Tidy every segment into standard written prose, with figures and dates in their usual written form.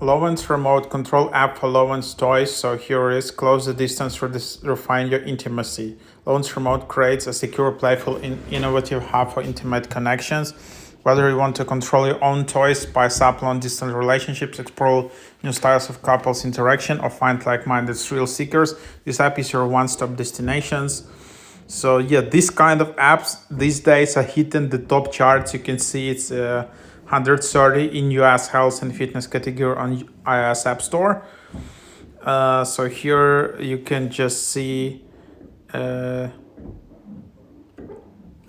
Lovense Remote Control App for Lovense Toys. So here is close the distance for this, refine your intimacy. Lovense Remote creates a secure, playful, innovative hub for intimate connections. Whether you want to control your own toys, spice up long-distance relationships, explore new styles of couples interaction, or find like-minded thrill seekers, this app is your one-stop destinations. So yeah, this kind of apps these days are hitting the top charts. You can see it's 130 in US health and fitness category on iOS App Store. So here you can just see the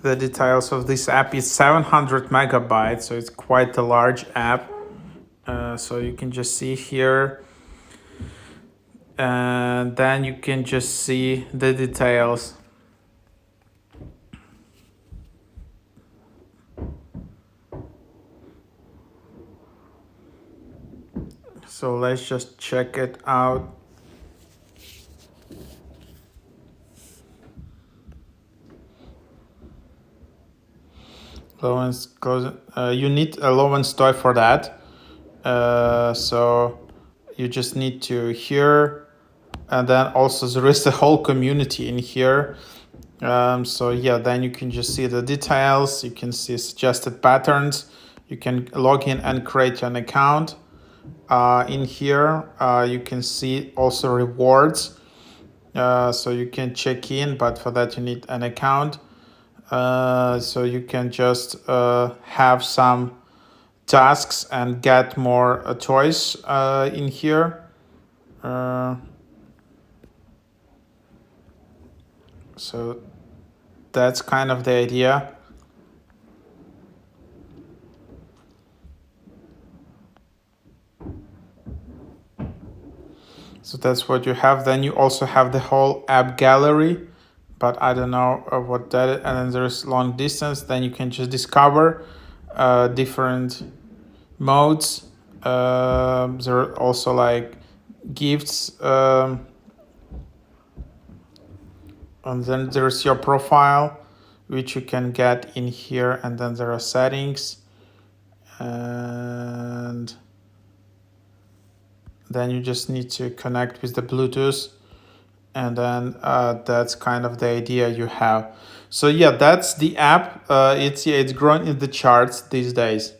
details of this app. It's 700 megabytes, so it's quite a large app. So you can just see here, and then you can just see the details. So let's just check it out. Lovense, you need a Lovense toy for that. So you just need to here, and then also there is a whole community in here. So yeah, then you can just see the details. You can see suggested patterns. You can log in and create an account. In here, you can see also rewards. So you can check in, but for that you need an account. So you can just have some tasks and get more toys in here. So that's kind of the idea. So that's what you have. Then you also have the whole app gallery, but I don't know what that is. And then there's long distance. Then you can just discover different modes. There are also like gifts. And then there's your profile, which you can get in here. And then there are settings. And then you just need to connect with the Bluetooth, and then that's kind of the idea you have. So yeah, that's the app. It's growing in the charts these days.